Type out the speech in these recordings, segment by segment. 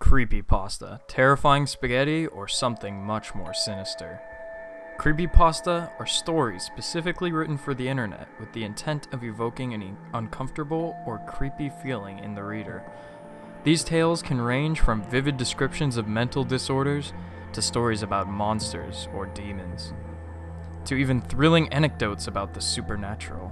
Creepypasta, terrifying spaghetti, or something much more sinister. Creepypasta are stories specifically written for the internet with the intent of evoking an uncomfortable or creepy feeling in the reader. These tales can range from vivid descriptions of mental disorders to stories about monsters or demons, to even thrilling anecdotes about the supernatural.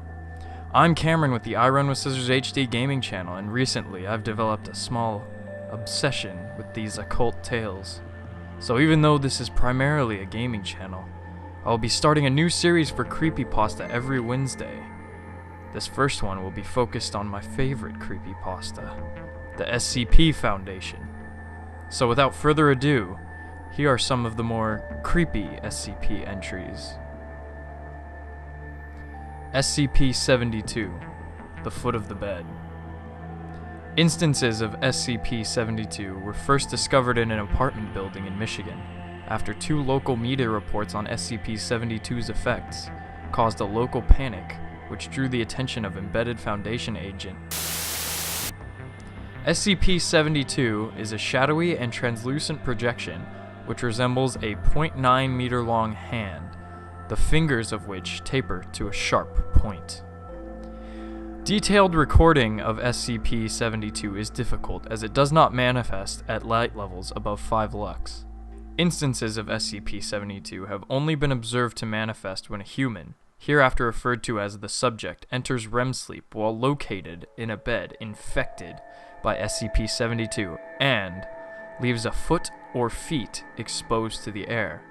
I'm Cameron with the I Run with Scissors HD gaming channel, and recently I've developed a small obsession with these occult tales. So even though this is primarily a gaming channel, I'll be starting a new series for Creepypasta every Wednesday. This first one will be focused on my favorite creepypasta, the SCP Foundation. So without further ado, here are some of the more creepy SCP entries. SCP-72, the foot of the bed. Instances of SCP-72 were first discovered in an apartment building in Michigan, after two local media reports on SCP-72's effects caused a local panic, which drew the attention of embedded Foundation agent. SCP-72 is a shadowy and translucent projection which resembles a 0.9 meter long hand, the fingers of which taper to a sharp point. Detailed recording of SCP-72 is difficult as it does not manifest at light levels above 5 lux. Instances of SCP-72 have only been observed to manifest when a human, hereafter referred to as the subject, enters REM sleep while located in a bed infected by SCP-72 and leaves a foot or feet exposed to the air.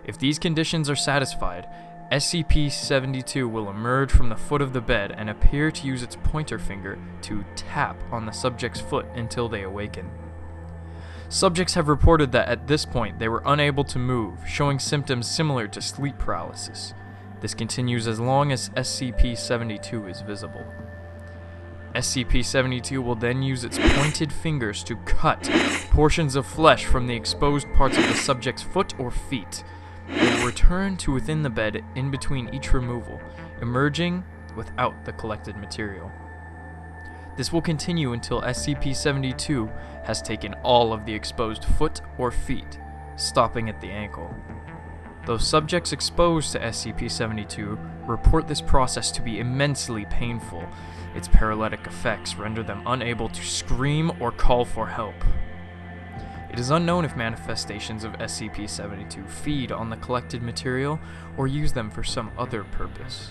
If these conditions are satisfied, SCP-72 will emerge from the foot of the bed and appear to use its pointer finger to tap on the subject's foot until they awaken. Subjects have reported that at this point they were unable to move, showing symptoms similar to sleep paralysis. This continues as long as SCP-72 is visible. SCP-72 will then use its pointed fingers to cut portions of flesh from the exposed parts of the subject's foot or feet. It will return to within the bed in between each removal, emerging without the collected material. This will continue until SCP-72 has taken all of the exposed foot or feet, stopping at the ankle. Those subjects exposed to SCP-72 report this process to be immensely painful. Its paralytic effects render them unable to scream or call for help. It is unknown if manifestations of SCP-72 feed on the collected material or use them for some other purpose.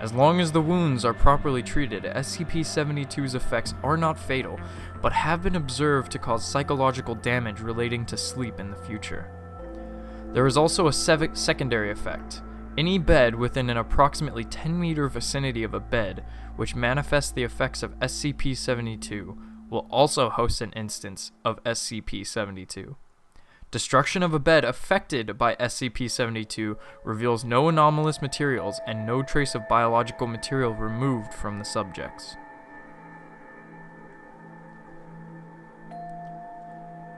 As long as the wounds are properly treated, SCP-72's effects are not fatal, but have been observed to cause psychological damage relating to sleep in the future. There is also a secondary effect. Any bed within an approximately 10-meter vicinity of a bed which manifests the effects of SCP-72 will also host an instance of SCP-72. Destruction of a bed affected by SCP-72 reveals no anomalous materials and no trace of biological material removed from the subjects.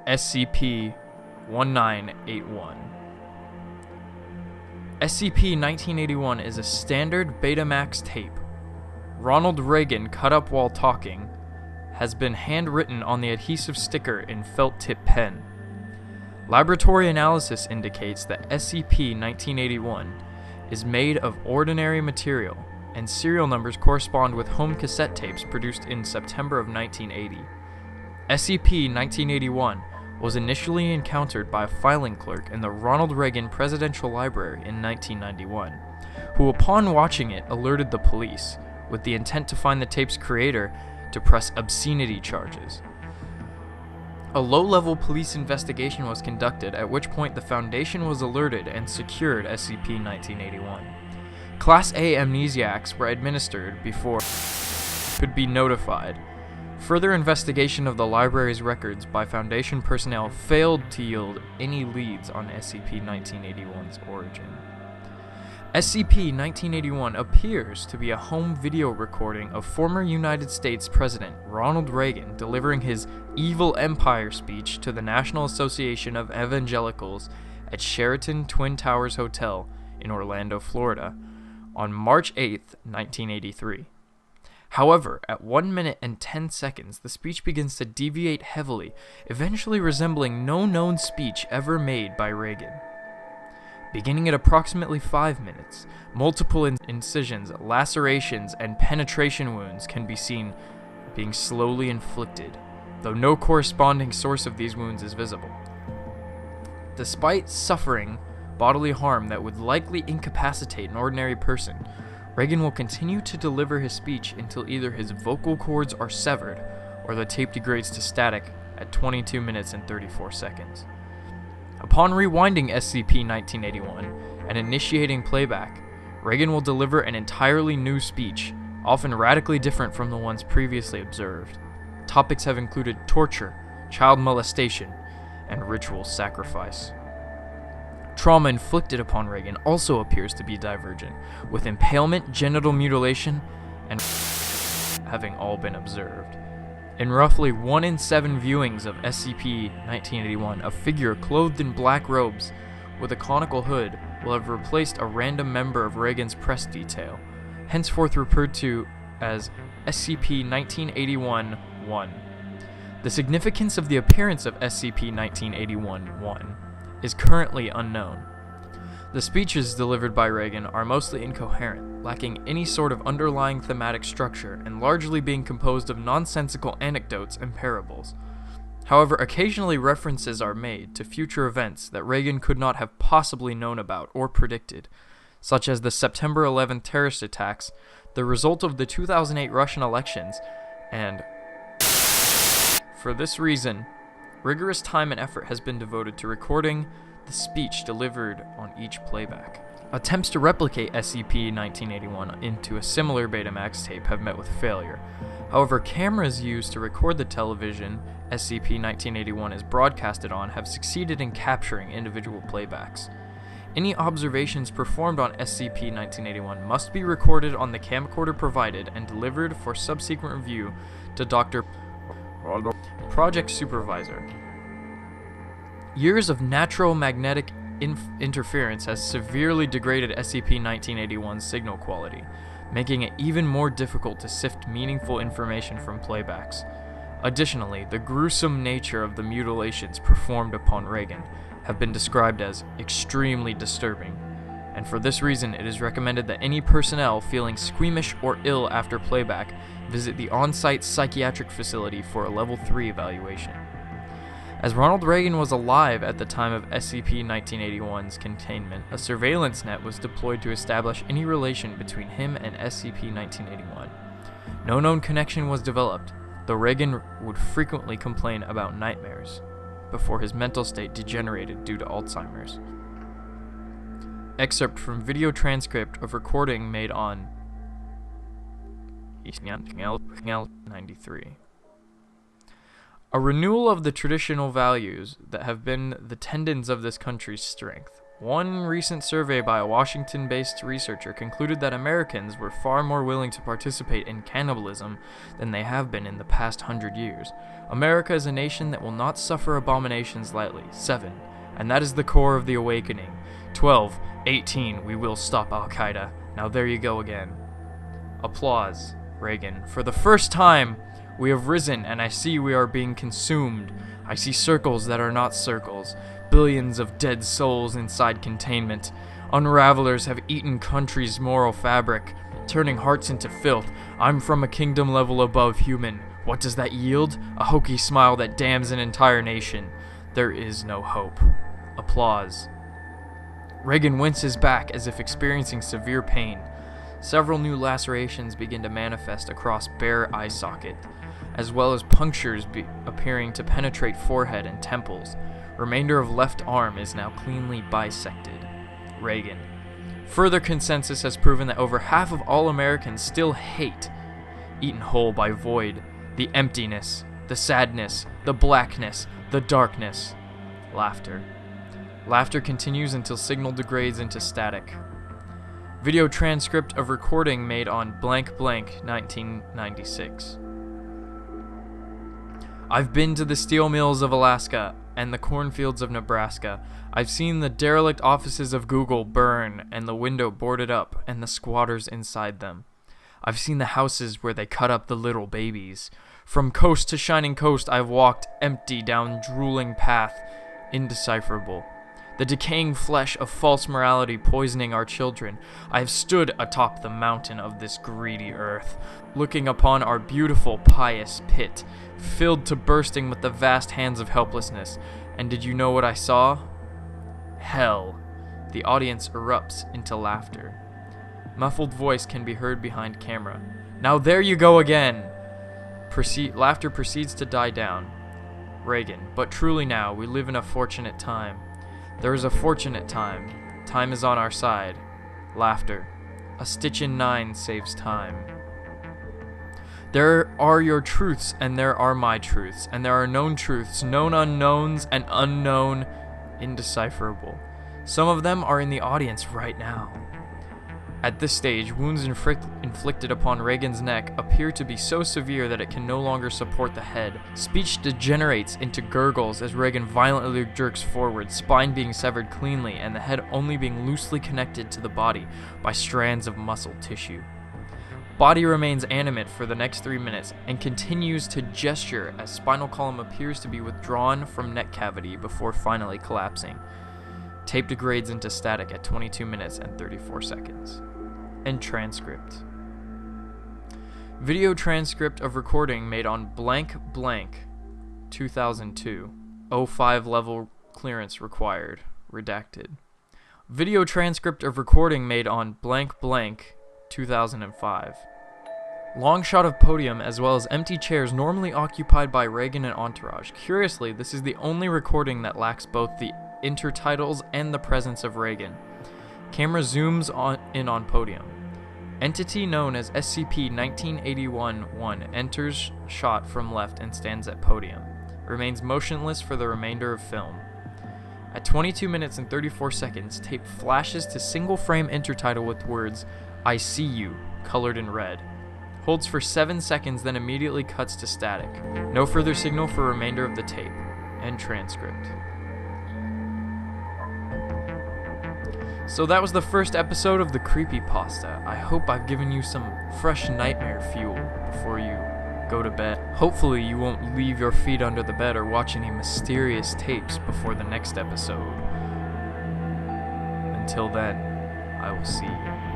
SCP-1981. SCP-1981 is a standard Betamax tape. Ronald Reagan cut up while talking has been handwritten on the adhesive sticker in felt tip pen. Laboratory analysis indicates that SCP-1981 is made of ordinary material, and serial numbers correspond with home cassette tapes produced in September of 1980. SCP-1981 was initially encountered by a filing clerk in the Ronald Reagan Presidential Library in 1991, who upon watching it alerted the police, with the intent to find the tape's creator to press obscenity charges. A low-level police investigation was conducted, at which point the Foundation was alerted and secured SCP-1981. Class A amnesiacs were administered before could be notified. Further investigation of the library's records by Foundation personnel failed to yield any leads on SCP-1981's origin. SCP-1981 appears to be a home video recording of former United States President Ronald Reagan delivering his Evil Empire speech to the National Association of Evangelicals at Sheraton Twin Towers Hotel in Orlando, Florida, on March 8, 1983. However, at 1 minute and 10 seconds, the speech begins to deviate heavily, eventually resembling no known speech ever made by Reagan. Beginning at approximately 5 minutes, multiple incisions, lacerations, and penetration wounds can be seen being slowly inflicted, though no corresponding source of these wounds is visible. Despite suffering bodily harm that would likely incapacitate an ordinary person, Reagan will continue to deliver his speech until either his vocal cords are severed or the tape degrades to static at 22 minutes and 34 seconds. Upon rewinding SCP-1981 and initiating playback, Reagan will deliver an entirely new speech, often radically different from the ones previously observed. Topics have included torture, child molestation, and ritual sacrifice. Trauma inflicted upon Reagan also appears to be divergent, with impalement, genital mutilation, and having all been observed. In roughly 1 in 7 viewings of SCP-1981, a figure clothed in black robes with a conical hood will have replaced a random member of Reagan's press detail, henceforth referred to as SCP-1981-1. The significance of the appearance of SCP-1981-1 is currently unknown. The speeches delivered by Reagan are mostly incoherent, lacking any sort of underlying thematic structure, and largely being composed of nonsensical anecdotes and parables. However, occasionally references are made to future events that Reagan could not have possibly known about or predicted, such as the September 11th terrorist attacks, the result of the 2008 Russian elections, and for this reason, rigorous time and effort has been devoted to recording the speech delivered on each playback. Attempts to replicate SCP-1981 into a similar Betamax tape have met with failure. However, cameras used to record the television SCP-1981 is broadcasted on have succeeded in capturing individual playbacks. Any observations performed on SCP-1981 must be recorded on the camcorder provided and delivered for subsequent review to Dr. Project Supervisor. Years of natural magnetic interference has severely degraded SCP-1981's signal quality, making it even more difficult to sift meaningful information from playbacks. Additionally, the gruesome nature of the mutilations performed upon Reagan have been described as extremely disturbing, and for this reason it is recommended that any personnel feeling squeamish or ill after playback visit the on-site psychiatric facility for a Level 3 evaluation. As Ronald Reagan was alive at the time of SCP-1981's containment, a surveillance net was deployed to establish any relation between him and SCP-1981. No known connection was developed, though Reagan would frequently complain about nightmares before his mental state degenerated due to Alzheimer's. Excerpt from video transcript of recording made on 93. A renewal of the traditional values that have been the tendons of this country's strength. One recent survey by a Washington-based researcher concluded that Americans were far more willing to participate in cannibalism than they have been in the past 100 years. America is a nation that will not suffer abominations lightly. 7. And that is the core of the awakening. 12. 18. We will stop Al-Qaeda. Now there you go again. Applause. Reagan. For the first time, we have risen, and I see we are being consumed. I see circles that are not circles. Billions of dead souls inside containment. Unravelers have eaten country's moral fabric, turning hearts into filth. I'm from a kingdom level above human. What does that yield? A hokey smile that damns an entire nation. There is no hope. Applause. Reagan winces back as if experiencing severe pain. Several new lacerations begin to manifest across bare eye socket, as well as punctures appearing to penetrate forehead and temples. Remainder of left arm is now cleanly bisected. Reagan. Further consensus has proven that over half of all Americans still hate, eaten whole by void, the emptiness, the sadness, the blackness, the darkness. Laughter. Laughter continues until signal degrades into static. Video transcript of recording made on blank blank 1996. I've been to the steel mills of Alaska and the cornfields of Nebraska. I've seen the derelict offices of Google burn and the window boarded up and the squatters inside them. I've seen the houses where they cut up the little babies. From coast to shining coast, I've walked empty down drooling path, indecipherable. The decaying flesh of false morality poisoning our children. I have stood atop the mountain of this greedy earth, looking upon our beautiful, pious pit, filled to bursting with the vast hands of helplessness. And did you know what I saw? Hell. The audience erupts into laughter. Muffled voice can be heard behind camera. Now there you go again! Laughter proceeds to die down. Reagan, but truly now, we live in a fortunate time. There is a fortunate time. Time is on our side. Laughter. A stitch in 9 saves time. There are your truths, and there are my truths, and there are known truths, known unknowns, and unknown indecipherable. Some of them are in the audience right now. At this stage, wounds inflicted upon Reagan's neck appear to be so severe that it can no longer support the head. Speech degenerates into gurgles as Reagan violently jerks forward, spine being severed cleanly and the head only being loosely connected to the body by strands of muscle tissue. Body remains animate for the next 3 minutes and continues to gesture as spinal column appears to be withdrawn from neck cavity before finally collapsing. Tape degrades into static at 22 minutes and 34 seconds. And transcript. Video transcript of recording made on blank 2002. 05 level clearance required. Redacted. Video transcript of recording made on blank 2005. Long shot of podium as well as empty chairs normally occupied by Reagan and entourage. Curiously, this is the only recording that lacks both the intertitles and the presence of Reagan. Camera zooms in on podium. Entity known as SCP-1981-1 enters shot from left and stands at podium. Remains motionless for the remainder of film. At 22 minutes and 34 seconds, tape flashes to single frame intertitle with words, "I see you," colored in red. Holds for 7 seconds, then immediately cuts to static. No further signal for remainder of the tape. End transcript. So that was the first episode of the Creepypasta. I hope I've given you some fresh nightmare fuel before you go to bed. Hopefully you won't leave your feet under the bed or watch any mysterious tapes before the next episode. Until then, I will see you.